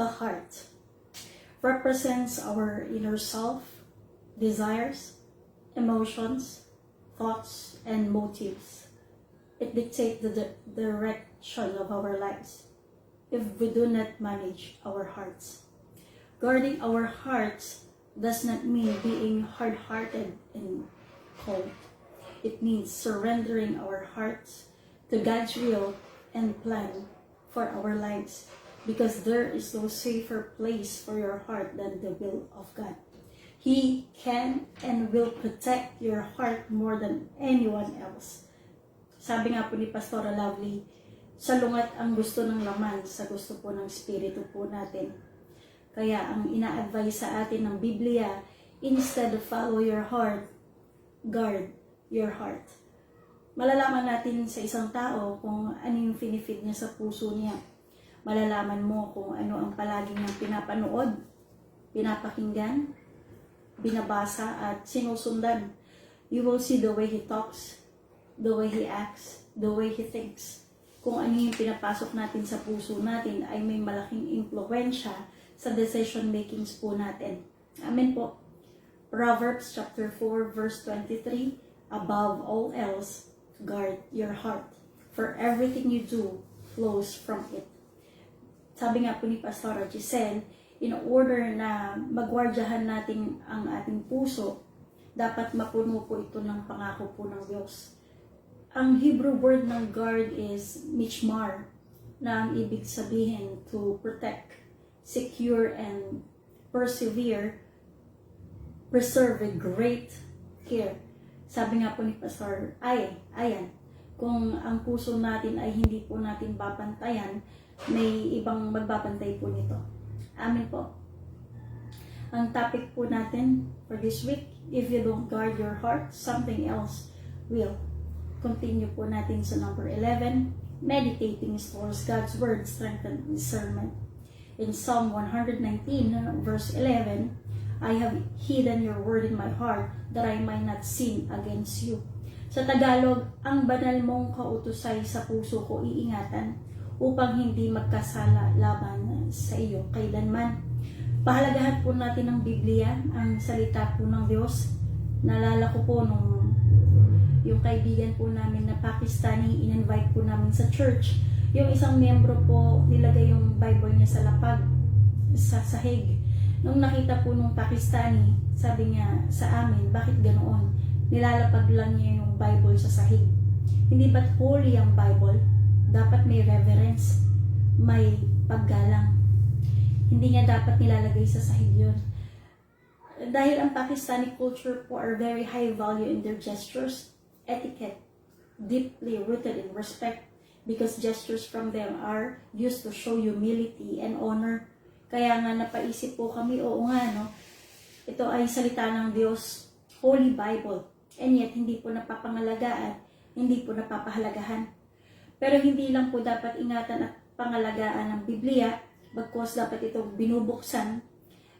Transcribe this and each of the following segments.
The heart represents our inner self, desires, emotions, thoughts, and motives. It dictates the direction of our lives if we do not manage our hearts. Guarding our hearts does not mean being hard-hearted and cold. It means surrendering our hearts to God's will and plan for our lives, because there is no safer place for your heart than the will of God. He can and will protect your heart more than anyone else. Sabi nga po ni Pastora Lovely, salungat ang gusto ng laman sa gusto po ng Espiritu po natin. Kaya ang ina-advise sa atin ng Biblia, instead of follow your heart, guard your heart. Malalaman natin sa isang tao kung ano yung finifeed niya sa puso niya. Malalaman mo kung ano ang palagi niyang pinapanood, pinapakinggan, binabasa at sinusundan. You will see the way he talks, the way he acts, the way he thinks. Kung ano yung pinapasok natin sa puso natin ay may malaking impluwensya sa decision makings po natin. Amen po. Proverbs chapter 4 verse 23, above all else, guard your heart, for everything you do flows from it. Sabi nga po ni Pastora Giselle, in order na magwardyahan natin ang ating puso, dapat mapuno po ito ng pangako po ng Diyos. Ang Hebrew word ng guard is mishmar, na ang ibig sabihin to protect, secure, and persevere, preserve with great care. Sabi nga po ni Pastor, ayan, kung ang puso natin ay hindi po natin babantayan, may ibang magbabantay po nito. Amen po. Ang topic po natin for this week, if you don't guard your heart, something else will. Continue po natin sa number 11, meditating towards God's Word, strengthen discernment. In Psalm 119, verse 11, I have hidden your word in my heart that I might not sin against you. Sa Tagalog, ang banal mong kautusay sa puso ko iingatan upang hindi magkasala laban sa iyo kailanman. Pahalagahan po natin ang Biblia, ang salita po ng Diyos. Naalala ko po nung yung kaibigan po namin na Pakistani, in-invite po namin sa church. Yung isang miyembro po, nilagay yung Bible niya sa lapag, sa sahig. Nung nakita po nung Pakistani, sabi niya sa amin, bakit ganoon? Nilalapag lang niya yung Bible sa sahig. Hindi ba't holy ang Bible? Dapat may reverence, may paggalang. Hindi niya dapat nilalagay sa sahig yun. Dahil ang Pakistani culture po are very high value in their gestures, etiquette, deeply rooted in respect, because gestures from them are used to show humility and honor. Kaya nga napaisip po kami, oo nga, no? Ito ay salita ng Diyos, Holy Bible, and yet hindi po napapangalagaan, hindi po napapahalagahan. Pero hindi lang po dapat ingatan at pangalagaan ng Biblia, bagkus dapat itong binubuksan,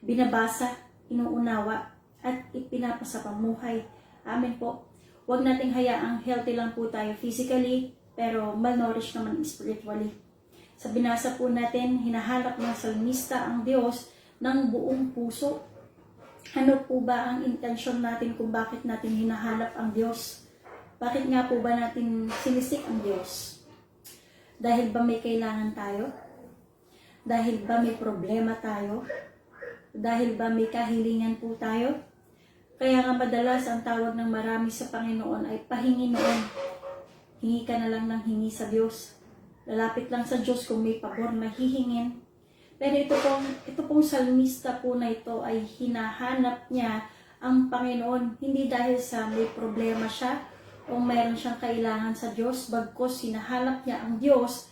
binabasa, inuunawa, at ipinapasa pamuhay. Amen po. Huwag nating hayaang healthy lang po tayo physically, pero malnourished naman spiritually. Sa binasa po natin, hinahanap ng salmista ang Diyos ng buong puso. Ano po ba ang intensyon natin kung bakit natin hinahanap ang Diyos? Bakit nga po ba natin sinisik ang Diyos? Dahil ba may kailangan tayo? Dahil ba may problema tayo? Dahil ba may kahilingan po tayo? Kaya nga madalas ang tawag ng marami sa Panginoon ay pahingi noon. Hingi ka na lang ng hingi sa Diyos. Lalapit lang sa Diyos kung may pabor na hihingin. Pero ito pong salmista po na ito ay hinahanap niya ang Panginoon. Hindi dahil sa may problema siya o mayroon siyang kailangan sa Diyos. Bagkus hinahanap niya ang Diyos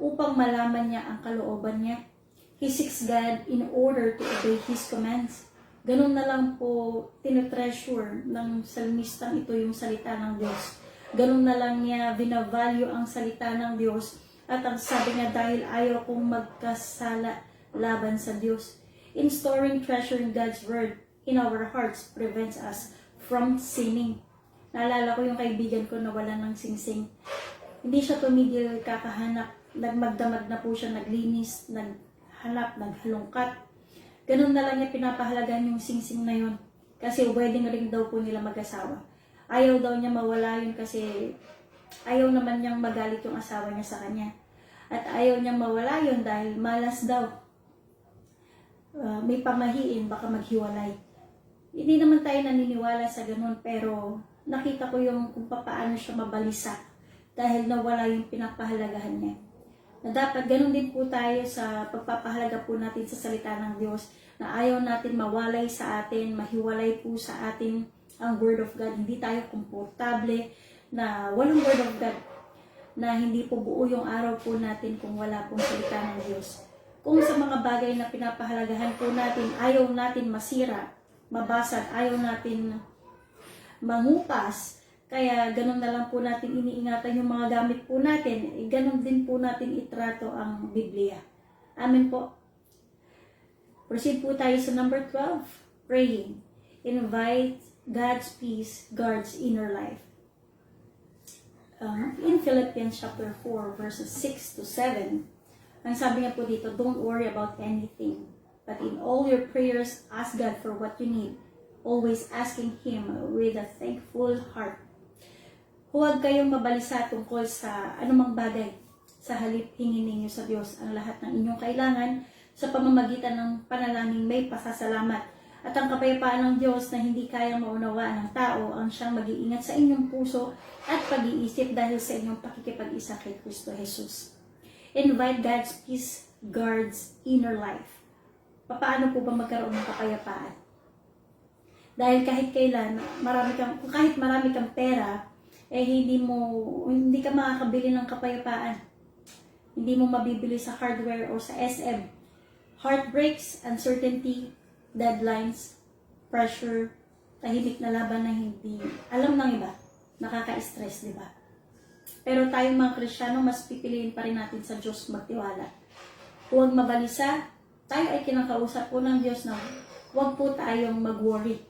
upang malaman niya ang kalooban niya. He seeks God in order to obey His commands. Ganun na lang po tinetreasure ng salmistang ito yung salita ng Diyos. Ganun na lang niya binavalue ang salita ng Diyos. At ang sabi niya, dahil ayaw kong magkasala laban sa Diyos. In storing treasure in God's Word in our hearts prevents us from sinning. Naalala ko yung kaibigan ko na wala ng singsing. Hindi siya tumigil kakahanap. Nagmagdamag na po siya, naglinis, naghanap, naghalongkat. Ganun na lang niya pinapahalagan yung singsing na yun. Kasi wedding ring daw po nila mag-asawa. Ayaw daw niya mawala yun kasi ayaw naman niyang magalit yung asawa niya sa kanya. At ayaw niyang mawala yun dahil malas daw. May pamahiin, baka maghiwalay. Hindi naman tayo naniniwala sa ganun, pero nakita ko yung kung paano siya mabalisa dahil nawala yung pinapahalagahan niya. Na dapat ganun din po tayo sa pagpapahalaga po natin sa salita ng Diyos, na ayaw natin mawalay sa atin, mahiwalay po sa atin ang Word of God. Hindi tayo komportable na walang Word of God, na hindi po buo yung araw po natin kung wala pong salita ng Diyos. Kung sa mga bagay na pinapahalagahan po natin, ayaw natin masira, mabasag, ayaw natin mangupas, kaya ganun na lang po natin iniingatan yung mga gamit po natin, ganun din po natin itrato ang Biblia. Amen po. Proceed po tayo sa number 12, praying. Invite God's peace guards inner life. In Philippians chapter 4 verses 6 to 7, ang sabi niya po dito, don't worry about anything, but in all your prayers, ask God for what you need, always asking Him with a thankful heart. Huwag kayong mabalisa tungkol sa anumang bagay. Sa halip, hingin ninyo sa Diyos ang lahat ng inyong kailangan sa pamamagitan ng panalangin may pasasalamat. At ang kapayapaan ng Diyos na hindi kayang maunawaan ng tao ang siyang mag-iingat sa inyong puso at pag-iisip dahil sa inyong pakikipag-isa kay Kristo Jesus. Invite God's peace guards inner life. Paano po ba magkaroon ng kapayapaan? Dahil kahit kailan, kahit marami kang pera, hindi ka makakabili ng kapayapaan. Hindi mo mabibili sa hardware o sa SM. Heartbreaks, uncertainty, deadlines, pressure, tahimik na laban na hindi alam ng iba, nakaka-stress, di ba? Pero tayong mga Kristiyano, mas pipiliin pa rin natin sa Diyos magtiwala. Huwag mabalisa, tayo ay kinakausap po ng Diyos na huwag po tayong mag-worry.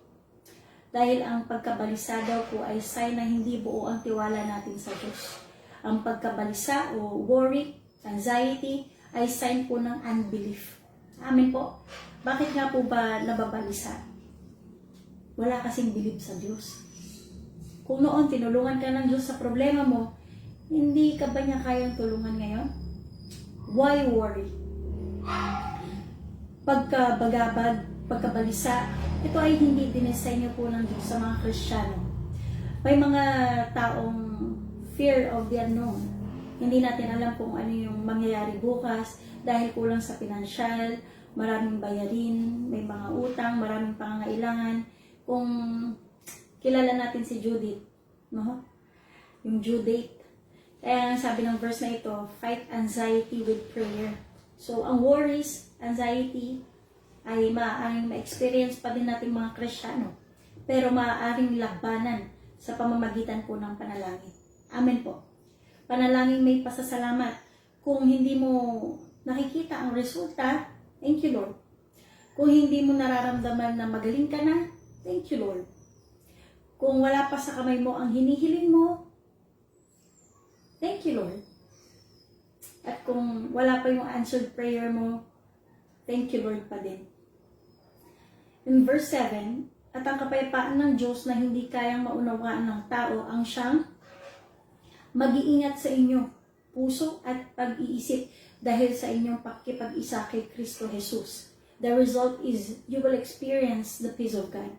Dahil ang pagkabalisa daw po ay sign na hindi buo ang tiwala natin sa Diyos. Ang pagkabalisa o worry, anxiety, ay sign po ng unbelief. Amen po. Bakit nga po ba nababalisa? Wala kasing believe sa Diyos. Kung noon tinulungan ka ng Diyos sa problema mo, hindi ka ba niya kayang tulungan ngayon? Why worry? Pagkabagabag, pagkabalisa, ito ay hindi dinisenyo po ng Diyos sa mga Kristiyano. May mga taong fear of the unknown. Hindi natin alam kung ano yung mangyayari bukas dahil kulang sa pinansyal, maraming bayarin, may mga utang, maraming pangangailangan. Kung kilala natin si Judith, no? Yung due date. Kaya sabi ng verse na ito, fight anxiety with prayer. So, ang worries, anxiety, ay maaaring ma-experience pa din natin mga Kristiyano. Pero maaaring labanan sa pamamagitan po ng panalangin. Amen po. Panalangin may pasasalamat. Kung hindi mo nakikita ang resulta, thank you, Lord. Kung hindi mo nararamdaman na magaling ka na, thank you, Lord. Kung wala pa sa kamay mo ang hinihiling mo, thank you, Lord. At kung wala pa yung answered prayer mo, thank you, Lord pa din. In verse 7, at ang kapayapaan ng Diyos na hindi kayang maunawaan ng tao ang siyang mag-iingat sa inyo, puso at pag-iisip dahil sa inyong pakikipag-isa kay Kristo Jesus. The result is you will experience the peace of God.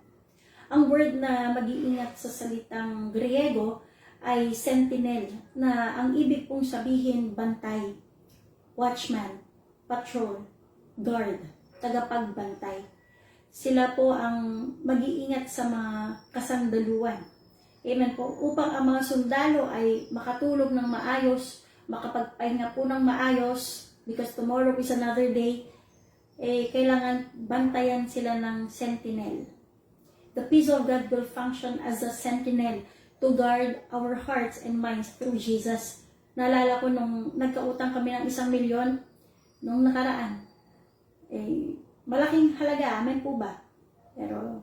Ang word na mag-iingat sa salitang Griego ay sentinel, na ang ibig pong sabihin bantay, watchman, patrol, guard, tagapagbantay. Sila po ang mag-iingat sa mga kasandaluan. Amen po. Upang ang mga sundalo ay makatulog ng maayos, makapagpahinga po ng maayos, because tomorrow is another day, kailangan bantayan sila ng sentinel. The peace of God will function as a sentinel to guard our hearts and minds through Jesus. Naalala ko nung nagkautang kami ng 1 milyon nung nakaraan. Malaking halaga, amen po ba? Pero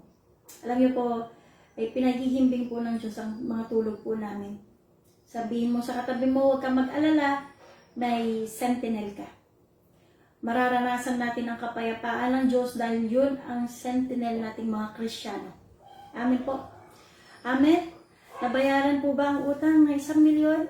alam niyo po, pinaghihimbing po ng Diyos ang mga tulog po namin. Sabihin mo sa katabi mo, huwag kang mag-alala, may sentinel ka. mararanasan natin ang kapayapaan ng Diyos dahil yun ang sentinel nating mga Kristiyano. Amen po. Amen. Nabayaran po ba ang utang na 1,000,000?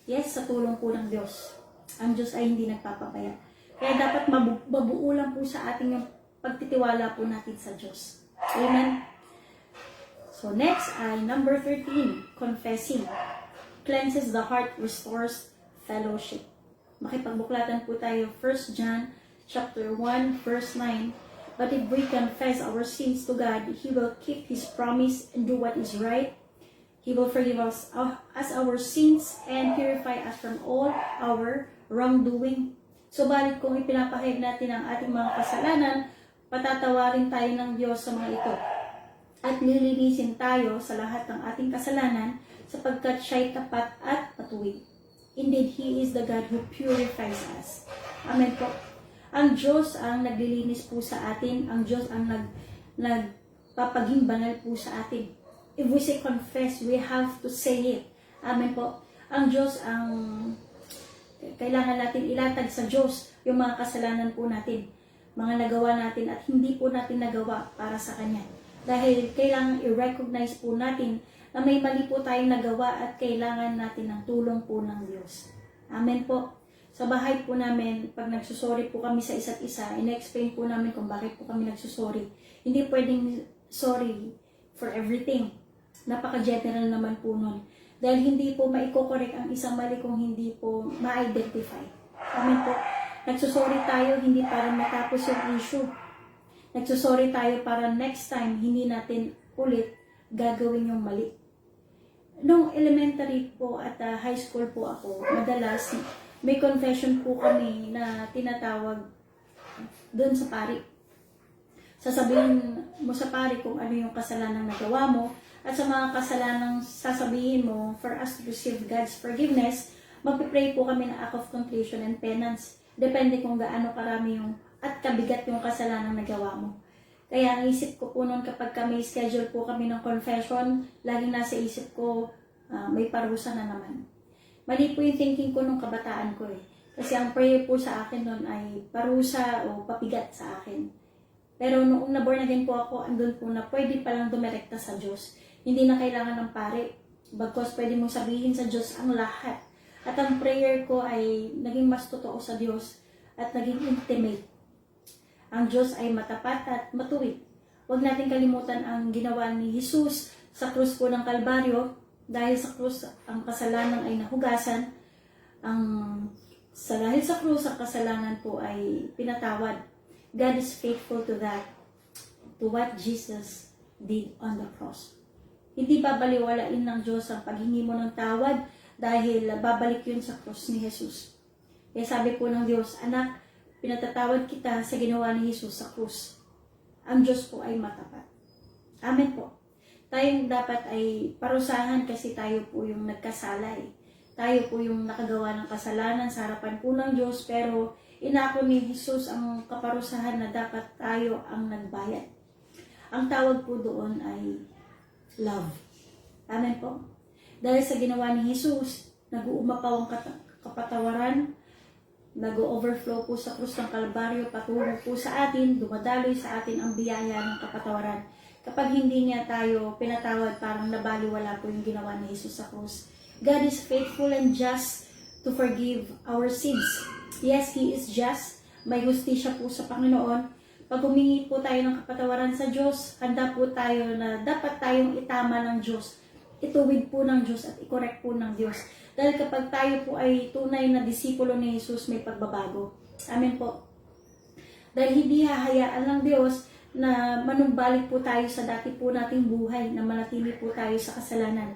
Yes, sa tulong po ng Diyos. Ang Diyos ay hindi nagpapabaya. Kaya dapat mabuo lang po sa ating yung pagtitiwala po natin sa Diyos. Amen. So next ay number 13, confessing. Cleanses the heart, restores fellowship. Makipagbuklatan po tayo 1 John chapter 1 verse 9. But if we confess our sins to God, He will keep His promise and do what is right. He will forgive us as our sins and purify us from all our wrongdoing. Subalit kung ipinapahayag natin ang ating mga kasalanan, patatawarin tayo ng Diyos sa mga ito. At nililinisin tayo sa lahat ng ating kasalanan sapagkat siya'y tapat at matuwid. Indeed, He is the God who purifies us. Amen po. Ang Diyos ang naglilinis po sa atin. Ang Diyos ang nagpapaging banal po sa atin. If we say confess, we have to say it. Amen po. Ang Diyos ang kailangan natin ilatag sa Diyos yung mga kasalanan po natin. Mga nagawa natin at hindi po natin nagawa para sa Kanya. Dahil kailangan i-recognize po natin na may mali po tayong nagawa at kailangan natin ng tulong po ng Diyos. Amen po. Sa bahay po namin, pag nagsusorry po kami sa isa't isa, ina-explain po namin kung bakit po kami nagsusorry. Hindi pwedeng sorry for everything. Napaka-general naman po nun. Dahil hindi po maiko-correct ang isang mali kung hindi po ma-identify. Amen po. Nagsusorry tayo hindi para matapos yung issue. Nagsusorry tayo para next time hindi natin ulit gagawin yung mali. Nung elementary po at high school po ako, madalas may confession po kami na tinatawag doon sa pari. Sasabihin mo sa pari kung ano yung kasalanan na nagawa mo at sa mga kasalanang sasabihin mo for us to receive God's forgiveness, magpipray po kami ng act of contrition and penance. Depende kung gaano karami yung at kabigat yung kasalanan nagawa mo. Kaya ang isip ko po noon kapag kami schedule po kami ng confession, laging nasa isip ko, may parusa na naman. Mali po yung thinking ko nung kabataan ko eh. Kasi ang prayer po sa akin noon ay parusa o papigat sa akin. Pero noong na-born again po ako, andun po na pwede palang dumirekta sa Diyos. Hindi na kailangan ng pare. Bagkos pwede mong sabihin sa Diyos ang lahat. At ang prayer ko ay naging mas totoo sa Diyos at naging intimate. Ang Diyos ay matapat at matuwid. Huwag natin kalimutan ang ginawa ni Jesus sa krus po ng Kalbaryo. Dahil sa krus, ang kasalanan ay nahugasan. Dahil sa krus, ang kasalanan po ay pinatawad. God is faithful to that, to what Jesus did on the cross. Hindi babaliwalain ng Diyos ang paghingi mo ng tawad dahil babalik yun sa krus ni Jesus. Kaya sabi po ng Diyos, anak, pinatatawad kita sa ginawa ni Jesus sa krus. Ang Diyos po ay matapat. Amen po. Tayong dapat ay parusahan kasi tayo po yung nagkasala eh. Tayo po yung nakagawa ng kasalanan sa harapan po ng Diyos pero inako ni Jesus ang kaparusahan na dapat tayo ang nagbayad. Ang tawag po doon ay love. Amen po. Dahil sa ginawa ni Jesus, nag-uumapaw ang kapatawaran, nag-overflow po sa krus ng Kalbaryo, patungo po sa atin, dumadaloy sa atin ang biyaya ng kapatawaran. Kapag hindi niya tayo pinatawad, parang nabaliwala po yung ginawa ni Jesus sa krus. God is faithful and just to forgive our sins. Yes, He is just. May hustisya po sa Panginoon. Pag humingi po tayo ng kapatawaran sa Diyos, handa po tayo na dapat tayong itama ng Diyos. Ituwid po ng Diyos at i-correct po ng Diyos. Dahil kapag tayo po ay tunay na disipulo ni Jesus, may pagbabago. Amen po. Dahil hindi hahayaan ng Diyos na manumbalik po tayo sa dati po nating buhay, na manatili po tayo sa kasalanan.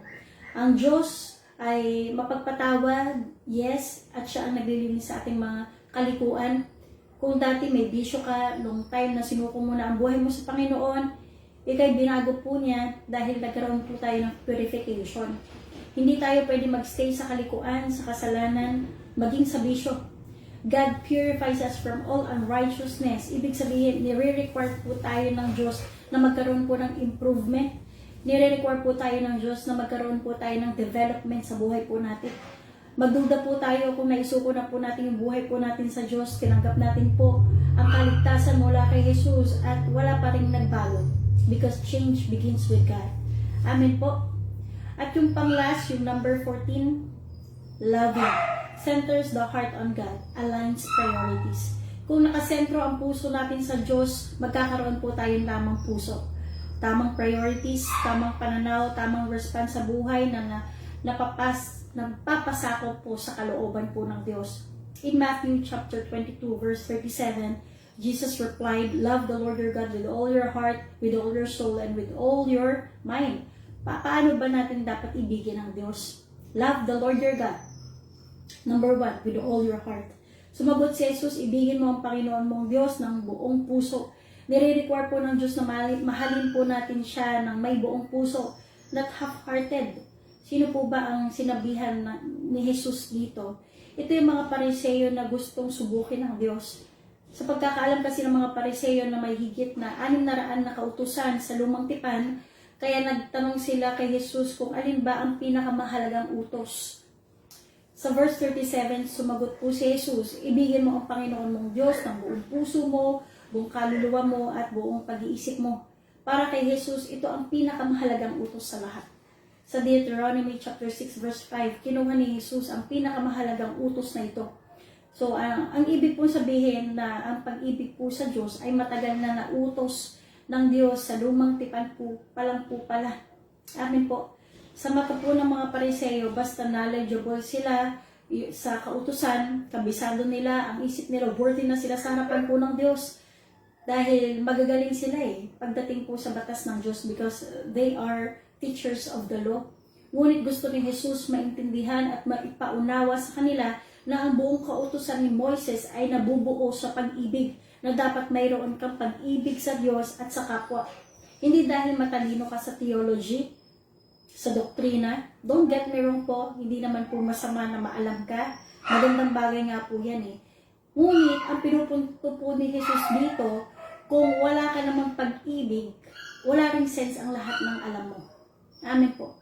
Ang Diyos ay mapagpatawad, yes, at siya ang naglilinis sa ating mga kalikuan. Kung dati may bisyo ka, nung time na sinuko mo na ang buhay mo sa Panginoon, ikay binago po niya dahil nagkaroon po tayo ng purification. Hindi tayo pwede magstay sa kalikuan, sa kasalanan, maging sa bisyo. God purifies us from all unrighteousness. Ibig sabihin, nire-require po tayo ng Diyos na magkaroon po ng improvement. Nire-require po tayo ng Diyos na magkaroon po tayo ng development sa buhay po natin. Magduda po tayo kung naisuko na po natin yung buhay po natin sa Diyos, tinanggap natin po ang kaligtasan mula kay Jesus at wala pa rin nagbago. Because change begins with God. Amen po. At yung pang-last, yung number 14, loving. Centers the heart on God, aligns priorities. Kung nakasentro ang puso natin sa Diyos, magkakaroon po tayong tamang puso. Tamang priorities, tamang pananaw, tamang response sa buhay na nagpapasakop po sa kalooban po ng Diyos. In Matthew chapter 22 verse 37, Jesus replied, "Love the Lord your God with all your heart, with all your soul, and with all your mind." Paano ba natin dapat ibigin ang Diyos? Love the Lord your God. Number 1, with all your heart. Sumagot si Jesus, ibigin mo ang Panginoon mong Diyos ng buong puso. Nire-require po ng Diyos na mahalin po natin siya ng may buong puso, not half-hearted. Sino po ba ang sinabihan ni Jesus dito? Ito yung mga Pariseyo na gustong subukin ng Diyos. Sa pagkakaalam kasi ng mga Pariseyo na may higit na 600 na kautusan sa lumang tipan, kaya nagtanong sila kay Jesus kung alin ba ang pinakamahalagang utos. Sa verse 37, sumagot po si Jesus, ibigin mo ang Panginoon mong Diyos ng buong puso mo, buong kaluluwa mo, at buong pag-iisip mo. Para kay Jesus, ito ang pinakamahalagang utos sa lahat. Sa Deuteronomy chapter 6 verse 5, kinuha ni Jesus ang pinakamahalagang utos na ito. So, ang ibig po sabihin na ang pag-ibig po sa Diyos ay matagal na nautos ng Diyos sa lumang tipan po pala. Amin po. Sa mata po ng mga Pariseyo, basta knowledgeable sila sa kautusan, kabisado nila, ang isip nila, worthy na sila sa harapan po ng Diyos. Dahil magagaling sila pagdating po sa batas ng Diyos because they are teachers of the law. Ngunit gusto ni Jesus maintindihan at maipaunawa sa kanila na ang buong kautusan ni Moises ay nabubuo sa pag-ibig, na dapat mayroon kang pag-ibig sa Diyos at sa kapwa. Hindi dahil matalino ka sa theology, sa doktrina. Don't get me wrong po, hindi naman po masama na maalam ka. Magandang bagay nga po yan Ngunit ang pinupunto po ni Jesus dito, kung wala ka namang pag-ibig, wala ring sense ang lahat ng alam mo. Amen po.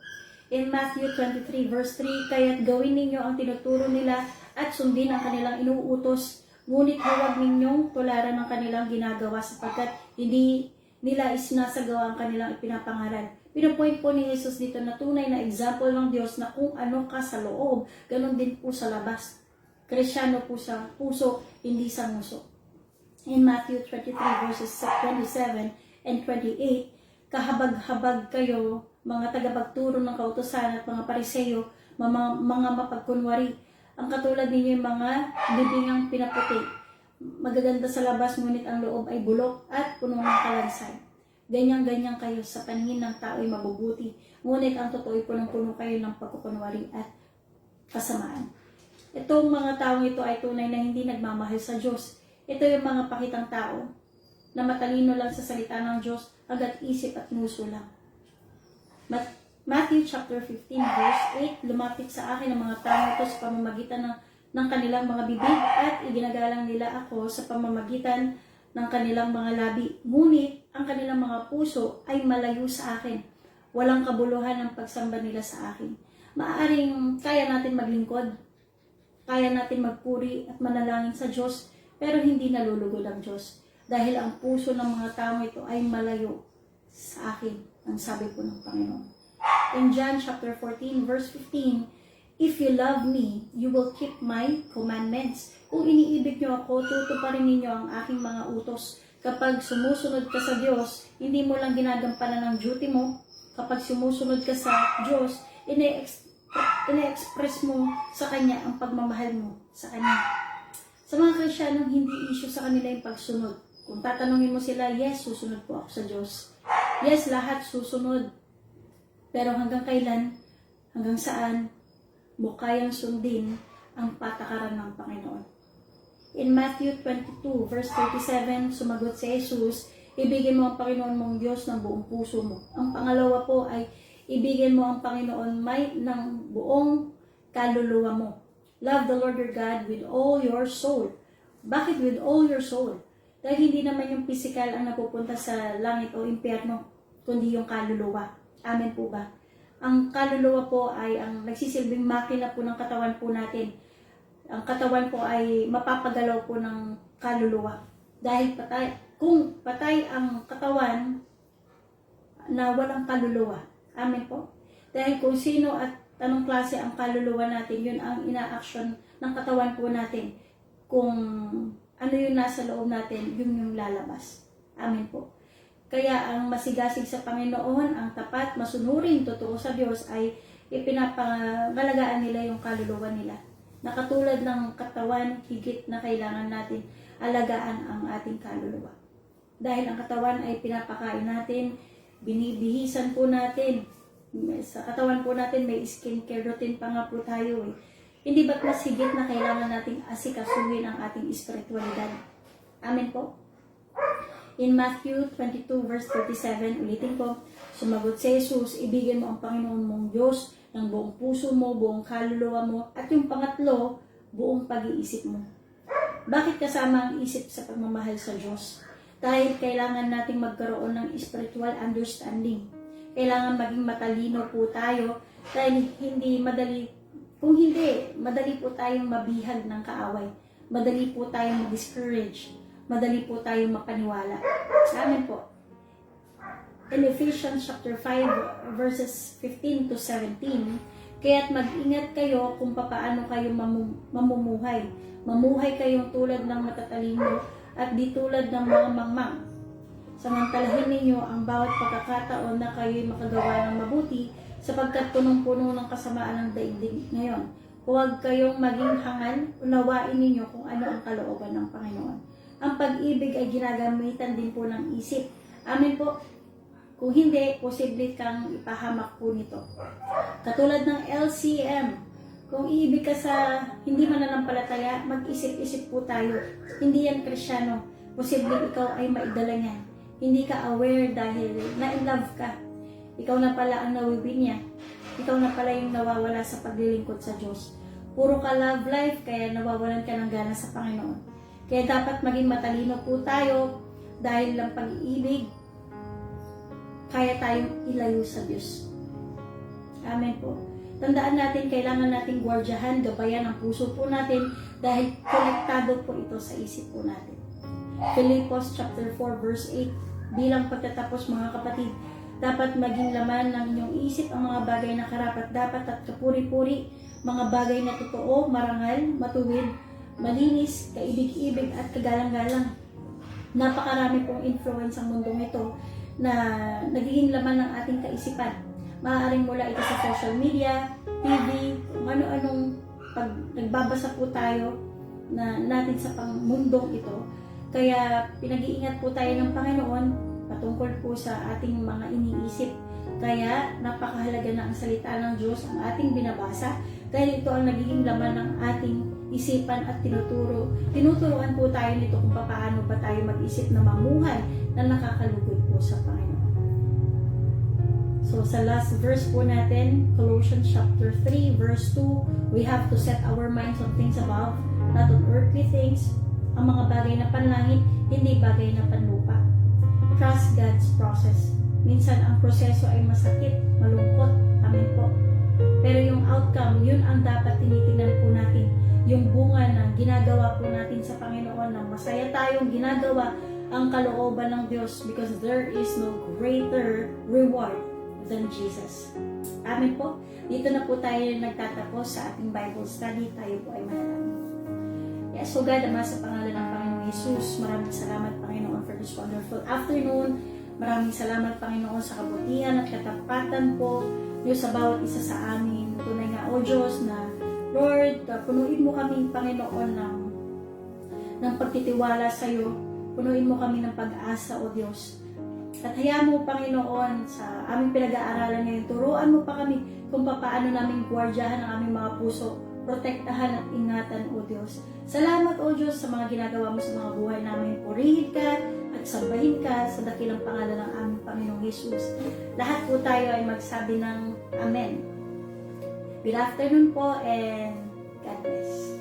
In Matthew 23 verse 3, kaya't gawin ninyo ang tinuturo nila at sundin ang kanilang inuutos, ngunit huwag ninyong tularan ang kanilang ginagawa sapagkat hindi nila isinasagawa ang kanilang ipinapangaral. Pinapoint po ni Jesus dito na tunay na example ng Diyos na kung ano ka sa loob, ganun din po sa labas. Kristyano po sa puso, hindi sa nguso. In Matthew 23 verses 27 and 28, kahabag-habag kayo, mga tagapagturo ng kautusan at mga Pariseyo, mga mapagkunwari. Ang katulad ninyo yung mga bibingang pinaputi. Magaganda sa labas, ngunit ang loob ay bulok at puno ng kalansan. Ganyan-ganyan kayo sa paningin ng tao'y mabubuti, ngunit ang totoo'y punong-puno kayo ng pagkukunwari at kasamaan. Itong mga taong ito ay tunay na hindi nagmamahal sa Diyos. Ito yung mga pakitang tao na matalino lang sa salita ng Diyos, agad isip at nguso lang. Matthew chapter 15 verse 8, lumapit sa akin ang mga tao ito sa pamamagitan ng kanilang mga bibig at iginagalang nila ako sa pamamagitan ng kanilang mga labi. Ngunit ang kanilang mga puso ay malayo sa akin. Walang kabuluhan ang pagsamba nila sa akin. Maaaring kaya natin maglingkod, kaya natin magpuri at manalangin sa Diyos, pero hindi nalulugod ang Diyos. Dahil ang puso ng mga tao ito ay malayo sa akin, ang sabi po ng Panginoon. In John chapter 14 verse 15, if you love me, you will keep my commandments. Kung iniibig niyo ako, tutuparin ninyo ang aking mga utos. Kapag sumusunod ka sa Diyos, hindi mo lang ginagampanan ang duty mo. Kapag sumusunod ka sa Diyos, ine-express mo sa Kanya ang pagmamahal mo sa Kanya. Sa mga Kristiyanong, hindi issue sa kanila yung pagsunod. Kung tatanungin mo sila, yes, susunod po ako sa Diyos. Yes, lahat susunod. Pero hanggang kailan, hanggang saan, mo kayang sundin ang patakaran ng Panginoon. In Matthew 22 verse 37, sumagot si Jesus, ibigin mo ang Panginoon mong Diyos ng buong puso mo. Ang pangalawa po ay, ibigin mo ang Panginoon ng buong kaluluwa mo. Love the Lord your God with all your soul. Bakit with all your soul? Dahil hindi naman yung physical ang napupunta sa langit o impyerno, kundi yung kaluluwa. Amen po ba? Ang kaluluwa po ay ang nagsisilbing makina po ng katawan po natin. Ang katawan po ay mapapagalaw po ng kaluluwa. Dahil kung patay ang katawan na walang kaluluwa. Amen po. Dahil kung sino at anong klase ang kaluluwa natin, yun ang ina-action ng katawan po natin. Kung ano yung nasa loob natin, yun yung lalabas. Amen po. Kaya ang masigasig sa Panginoon, ang tapat, masunurin, totoo sa Diyos ay ipinapangalagaan nila yung kaluluwa nila. Nakatulad ng katawan, higit na kailangan natin alagaan ang ating kaluluwa. Dahil ang katawan ay pinapakain natin, binibihisan po natin. Sa katawan po natin may skincare routine pa nga po tayo eh. Hindi ba't mas higit na kailangan nating asikasuhin ang ating espiritualidad? Amen po. In Matthew 22 verse 37, ulitin ko, sumagot si Jesus, ibigin mo ang Panginoon mong Diyos ng buong puso mo, buong kaluluwa mo, at yung pangatlo, buong pag-iisip mo. Bakit kasama ang isip sa pagmamahal sa Diyos? Dahil kailangan nating magkaroon ng spiritual understanding. Kailangan maging matalino po tayo dahil kung hindi, madali po tayong mabihag ng kaaway. Madali po tayong ma-discourage. Madali po tayong mapaniwala. Amen po. In Ephesians chapter 5 verses 15 to 17, kaya't mag-ingat kayo kung papaano kayo mamumuhay. Mamuhay kayong tulad ng matatalino at di tulad ng mga mangmang. Samantalahin ninyo ang bawat pagkakataon na kayo'y makagawa ng mabuti sapagkat punong-puno ng kasamaan ng daigdig ngayon. Huwag kayong maging hangal, unawain ninyo kung ano ang kalooban ng Panginoon. Ang pag-ibig ay ginagamitan din po ng isip. Amen po. Kung hindi, posible kang ipahamak po nito. Katulad ng LCM, kung iibig ka sa hindi mananampalataya, mag-isip-isip po tayo. Hindi yan Kristyano. Posible ikaw ay maidala niyan. Hindi ka aware dahil na-in-love ka. Ikaw na pala ang nawiwin niya. Ikaw na pala yung nawawala sa paglilingkod sa Diyos. Puro ka love life, kaya nawawalan ka ng gana sa Panginoon. Kaya dapat maging matalino po tayo dahil lang pag-iibig, kaya tayong ilayo sa Diyos. Amen po. Tandaan natin, kailangan nating gwardyahan, gabayan ang puso po natin dahil konektado po ito sa isip po natin. Philippians chapter 4 verse 8, bilang pagtatapos mga kapatid, dapat maging laman ng inyong isip ang mga bagay na karapat dapat at kapuri-puri, mga bagay na totoo, marangal, matuwid, malinis, kaibig-ibig at kagalang-galang. Napakarami pong influence ang mundong ito na nagiging laman ng ating kaisipan. Maaaring mula ito sa social media, TV, kung ano-anong pag nagbabasa po tayo na natin sa pangmundong ito. Kaya pinag-iingat po tayo ng Panginoon patungkol po sa ating mga iniisip. Kaya napakahalaga na ang salita ng Diyos ang ating binabasa dahil ito ang nagiging laman ng ating isipan at tinuturuan po tayo nito kung paano ba tayo mag-isip na mamuhay na nakakalugod po sa Panginoon. So sa last verse po natin, Colossians chapter 3 verse 2, we have to set our minds on things above, not on earthly things. Ang mga bagay na panlangit, hindi bagay na panlupa. Trust God's process. Minsan ang proseso ay masakit, malungkot, amen po. Pero yung outcome, yun ang dapat tinitingnan po natin. Yung bunga na ginagawa po natin sa Panginoon na masaya tayong ginagawa ang kalooban ng Diyos because there is no greater reward than Jesus. Amen po. Dito na po tayo nagtatapos sa ating Bible study. Tayo po ay manalangin. Yes, so God, Ama, sa pangalan ng Panginoon Jesus, maraming salamat, Panginoon, for this wonderful afternoon. Maraming salamat, Panginoon, sa kabutihan at katapatan po niyo sa bawat isa sa amin. Tunay nga, O Diyos, na Lord, punuin mo kami, Panginoon, ng pagtitiwala sa iyo. Punuin mo kami ng pag-asa, O Diyos. At hayaan mo, Panginoon, sa aming pinag-aaralan ngayon, turuan mo pa kami kung paano namin gwardyahan ang aming mga puso, protektahan at ingatan, O Diyos. Salamat, O Diyos, sa mga ginagawa mo sa mga buhay namin. Purihin ka at sambahin ka sa dakilang pangalan ng aming Panginoong Jesus. Lahat po tayo ay magsabi ng Amen. Good afternoon po and God bless.